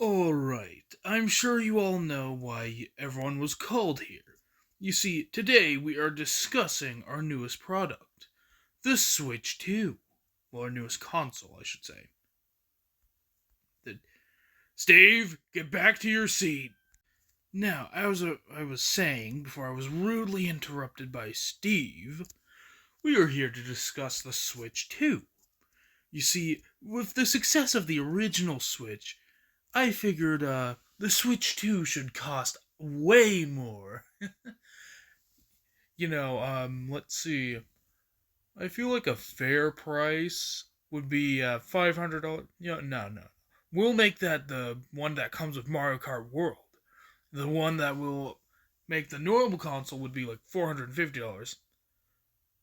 Alright, I'm sure you all know why everyone was called here. You see, today we are discussing our newest product, the Switch 2. Well, our newest console, I should say. The, Steve, get back to your seat. Now, I was saying, before I was rudely interrupted by Steve, we are here to discuss the Switch 2. You see, with the success of the original Switch, I figured the Switch 2 should cost way more. Let's see. I feel like a fair price would be $500. No. We'll make that the one that comes with Mario Kart World. The one that will make the normal console would be like $450.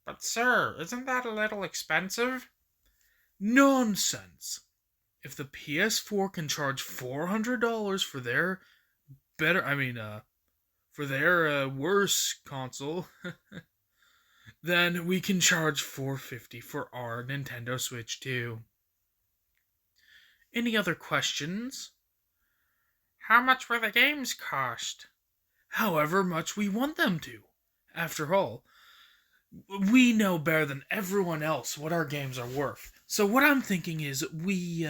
But sir, isn't that a little expensive? Nonsense. If the PS4 can charge $400 for their better, for their worse console, then we can charge $450 for our Nintendo Switch too. Any other questions? How much will the games cost? However much we want them to. After all, we know better than everyone else what our games are worth. So what I'm thinking is we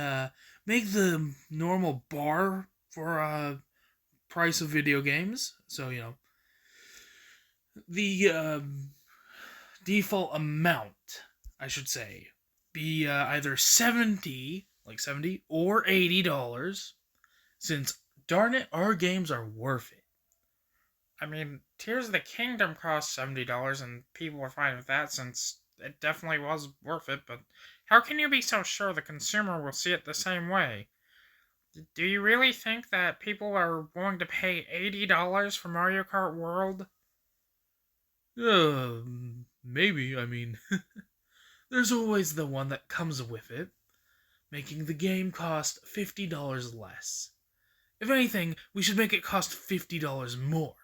make the normal bar for price of video games. So the default amount, I should say, be either 70 or $80, since darn it, our games are worth it. I mean, Tears of the Kingdom cost $70 and people were fine with that since it definitely was worth it, but how can you be so sure the consumer will see it the same way? Do you really think that people are willing to pay $80 for Mario Kart World? Maybe, there's always the one that comes with it, making the game cost $50 less. If anything, we should make it cost $50 more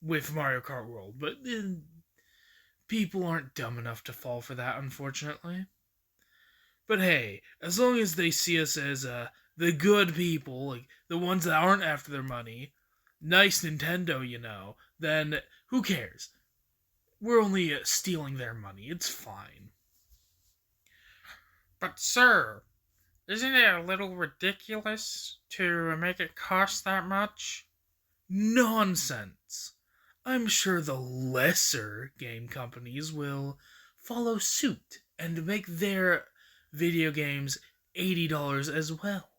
with Mario Kart World, but people aren't dumb enough to fall for that, unfortunately. But hey, as long as they see us as the good people, like the ones that aren't after their money, nice Nintendo, then who cares? We're only stealing their money. It's fine. But sir, isn't it a little ridiculous to make it cost that much? Nonsense. I'm sure the lesser game companies will follow suit and make their video games $80 as well.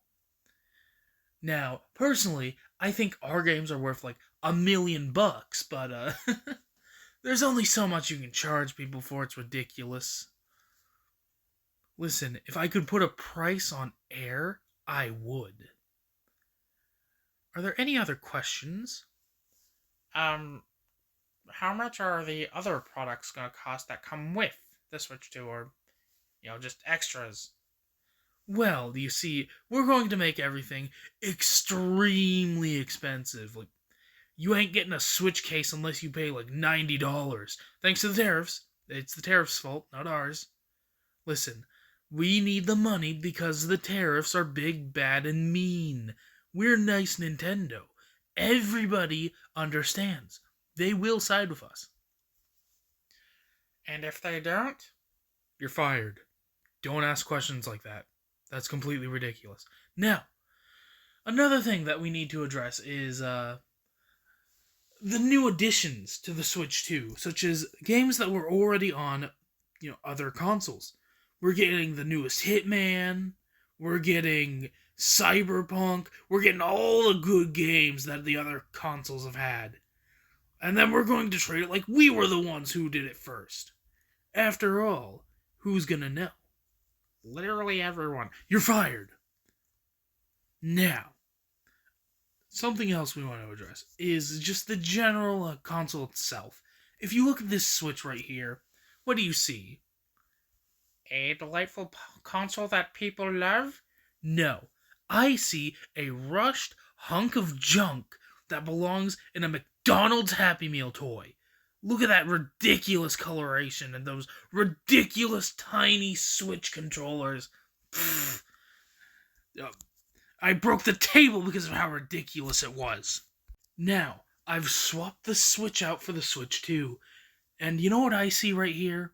Now, personally, I think our games are worth like $1,000,000, but there's only so much you can charge people for. It's ridiculous. Listen, if I could put a price on air, I would. Are there any other questions? How much are the other products going to cost that come with the Switch 2 or, just extras? Well, you see, we're going to make everything extremely expensive. Like, you ain't getting a Switch case unless you pay like $90. Thanks to the tariffs. It's the tariffs' fault, not ours. Listen, we need the money because the tariffs are big, bad, and mean. We're nice Nintendo. Everybody understands. They will side with us. And if they don't? You're fired. Don't ask questions like that. That's completely ridiculous. Now, another thing that we need to address is the new additions to the Switch 2, such as games that were already on, other consoles. We're getting the newest Hitman, we're getting Cyberpunk, we're getting all the good games that the other consoles have had. And then we're going to treat it like we were the ones who did it first. After all, who's gonna know? Literally everyone. You're fired. Now, something else we want to address is just the general console itself. If you look at this Switch right here, what do you see? A delightful console that people love? No. I see a rushed hunk of junk that belongs in a McDonald's Happy Meal toy. Look at that ridiculous coloration and those ridiculous tiny Switch controllers. I broke the table because of how ridiculous it was. Now, I've swapped the Switch out for the Switch 2, and you know what I see right here?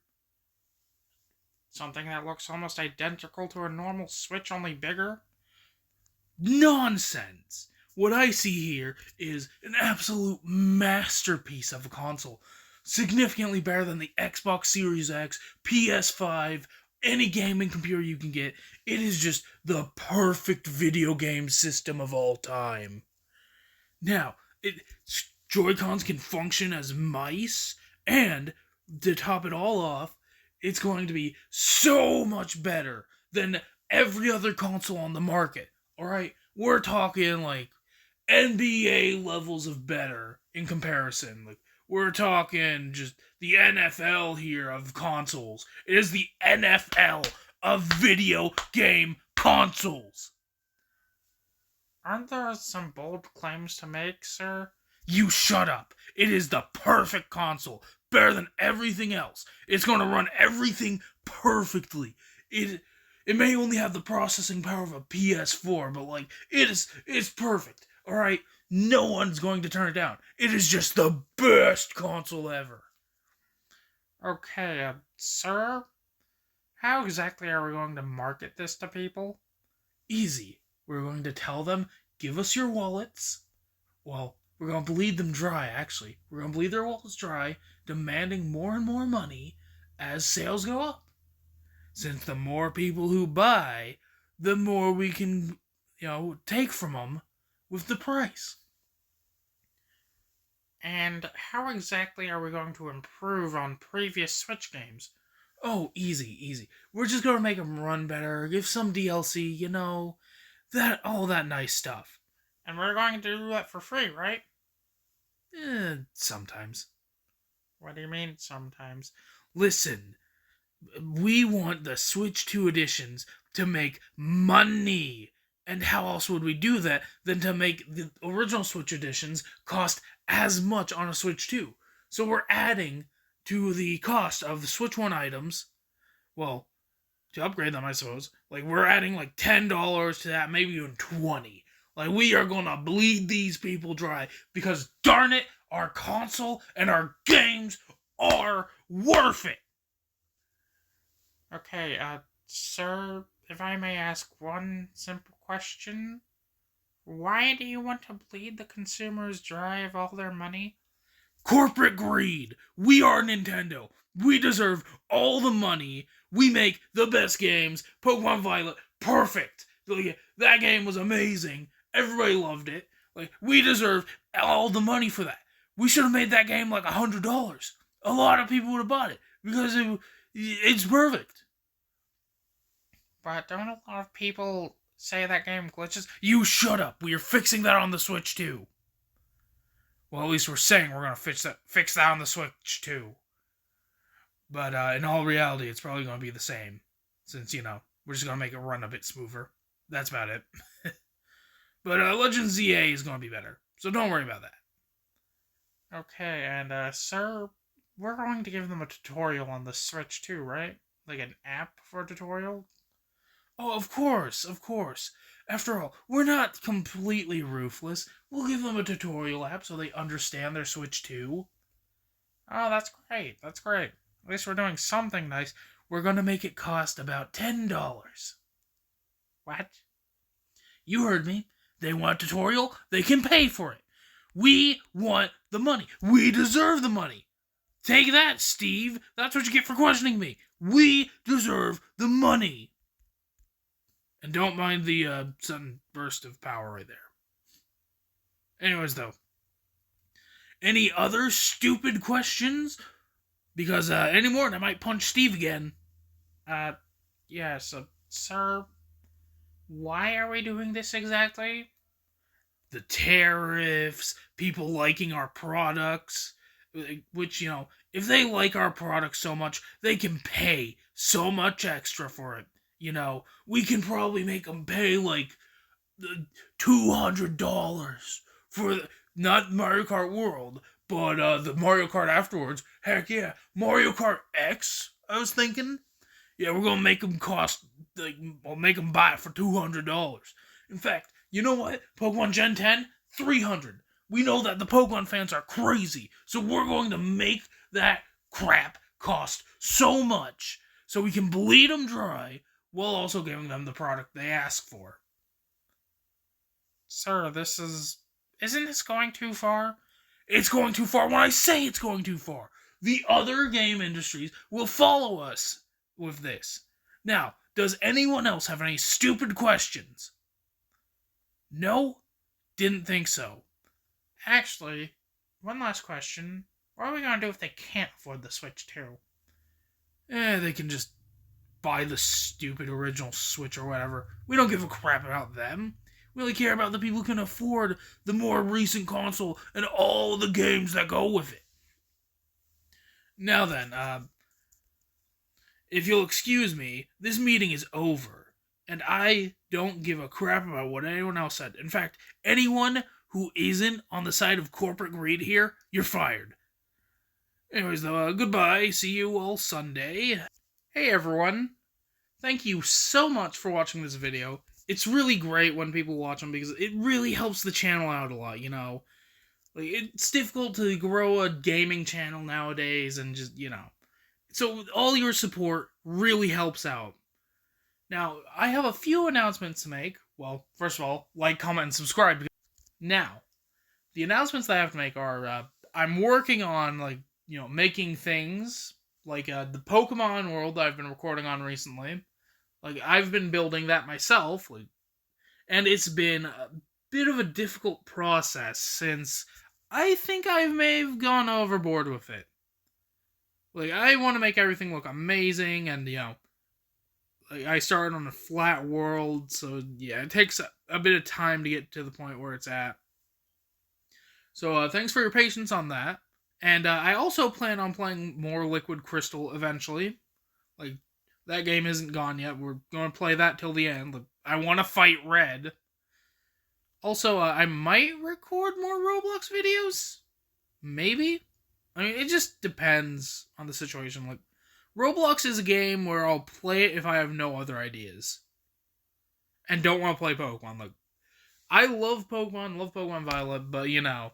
Something that looks almost identical to a normal Switch, only bigger? Nonsense! What I see here is an absolute masterpiece of a console. Significantly better than the Xbox Series X, PS5, any gaming computer you can get. It is just the perfect video game system of all time. Now, Joy-Cons can function as mice, and to top it all off, it's going to be so much better than every other console on the market. Alright? We're talking like NBA levels of better in comparison. Like, we're talking just the NFL here of consoles. It is the NFL of video game consoles. Aren't there some bold claims to make, sir? You shut up. It is the perfect console. Better than everything else. It's going to run everything perfectly. It may only have the processing power of a PS4, but like it's perfect. All right? No one's going to turn it down. It is just the best console ever. Okay, sir? How exactly are we going to market this to people? Easy. We're going to tell them, give us your wallets. Well, we're going to bleed them dry, actually. We're going to bleed their wallets dry, demanding more and more money as sales go up. Since the more people who buy, the more we can, take from them with the price. And how exactly are we going to improve on previous Switch games? Oh, easy. We're just going to make them run better, give some DLC, all that nice stuff. And we're going to do that for free, right? Sometimes. What do you mean, sometimes? Listen, we want the Switch 2 editions to make money. And how else would we do that than to make the original Switch editions cost as much on a Switch 2? So we're adding to the cost of the Switch 1 items, well, to upgrade them, I suppose. Like, we're adding like $10 to that, maybe even $20. Like, we are gonna bleed these people dry because, darn it, our console and our games are worth it. Okay, sir, if I may ask one simple question. Why do you want to bleed the consumers dry of all their money? Corporate greed. We are Nintendo. We deserve all the money. We make the best games. Pokemon Violet, perfect. That game was amazing. Everybody loved it. We deserve all the money for that. We should have made that game like $100. A lot of people would have bought it because it's perfect. But don't a lot of people say that game glitches? You shut up. We are fixing that on the Switch too. Well, at least we're saying we're gonna fix that on the Switch too. But in all reality, it's probably gonna be the same, since we're just gonna make it run a bit smoother. That's about it. But Legends ZA is gonna be better, so don't worry about that. Okay, and sir, we're going to give them a tutorial on the Switch too, right? Like an app for a tutorial? Oh, of course. After all, we're not completely ruthless. We'll give them a tutorial app so they understand their Switch too. Oh, that's great. At least we're doing something nice. We're gonna make it cost about $10. What? You heard me. They want a tutorial, they can pay for it. We want the money. We deserve the money. Take that, Steve. That's what you get for questioning me. We deserve the money. And don't mind the sudden burst of power right there. Anyways, though. Any other stupid questions? Because any more and I might punch Steve again. Yes, sir. Why are we doing this exactly? The tariffs, people liking our products, which, if they like our products so much, they can pay so much extra for it. We can probably make them pay like $200 for not Mario Kart World, but the Mario Kart afterwards. Heck yeah, Mario Kart X, I was thinking. Yeah, we're gonna make them make them buy it for $200. In fact, You know what? Pokemon Gen 10, 300. We know that the Pokemon fans are crazy, so we're going to make that crap cost so much so we can bleed them dry while also giving them the product they ask for. Sir, isn't this going too far? It's going too far when I say it's going too far. The other game industries will follow us with this. Now, does anyone else have any stupid questions? No? Didn't think so. Actually, one last question. What are we going to do if they can't afford the Switch 2? They can just buy the stupid original Switch or whatever. We don't give a crap about them. We only care about the people who can afford the more recent console and all the games that go with it. Now then, if you'll excuse me, this meeting is over, and I don't give a crap about what anyone else said. In fact, anyone who isn't on the side of corporate greed here, you're fired. Anyways, though, goodbye. See you all Sunday. Hey, everyone. Thank you so much for watching this video. It's really great when people watch them because it really helps the channel out a lot, you know. Like, it's difficult to grow a gaming channel nowadays and just, you know. So all your support really helps out. Now, I have a few announcements to make. Well, first of all, like, comment, and subscribe. Now, the announcements that I have to make are, I'm working on, like, you know, making things, like, the Pokemon world that I've been recording on recently. Like, I've been building that myself, like, and it's been a bit of a difficult process since I think I may have gone overboard with it. Like, I want to make everything look amazing, and, you know, like, I started on a flat world, so, yeah, it takes a bit of time to get to the point where it's at. So, thanks for your patience on that. And, I also plan on playing more Liquid Crystal eventually. Like, that game isn't gone yet. We're going to play that till the end. Like, I want to fight Red. Also, I might record more Roblox videos? Maybe? I mean, it just depends on the situation. Like, Roblox is a game where I'll play it if I have no other ideas. And don't want to play Pokemon. Like, I love Pokemon Violet, but, you know,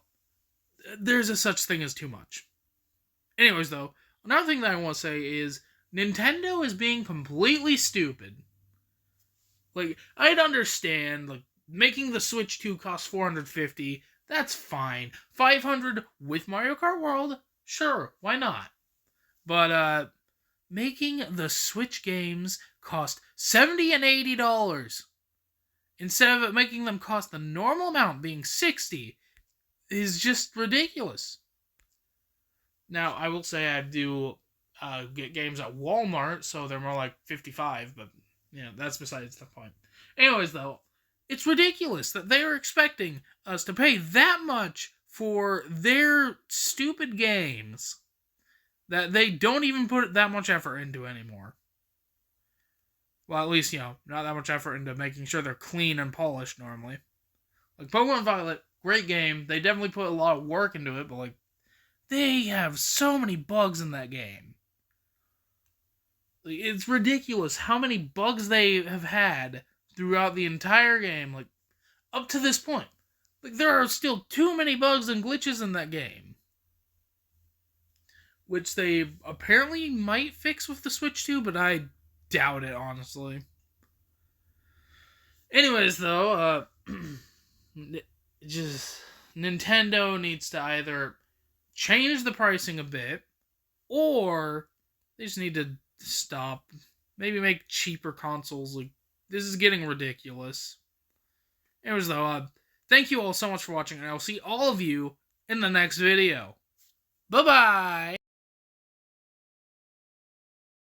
there's a such thing as too much. Anyways, though, another thing that I want to say is Nintendo is being completely stupid. Like, I'd understand, like, making the Switch 2 cost $450, that's fine. $500 with Mario Kart World? Sure, why not? But, making the Switch games cost $70 and $80 instead of making them cost the normal amount, being $60, is just ridiculous. Now, I will say I do get games at Walmart, so they're more like $55, but, you know, that's besides the point. Anyways, though, it's ridiculous that they are expecting us to pay that much for their stupid games that they don't even put that much effort into anymore. Well, at least, you know, not that much effort into making sure they're clean and polished normally. Like, Pokemon Violet, great game. They definitely put a lot of work into it, but, like, they have so many bugs in that game. Like, it's ridiculous how many bugs they have had throughout the entire game, like, up to this point. Like, there are still too many bugs and glitches in that game. Which they apparently might fix with the Switch 2, but I doubt it, honestly. Anyways, though, just Nintendo needs to either change the pricing a bit, or they just need to stop. Maybe make cheaper consoles. Like, this is getting ridiculous. Anyways, though, thank you all so much for watching, and I'll see all of you in the next video. Bye-bye!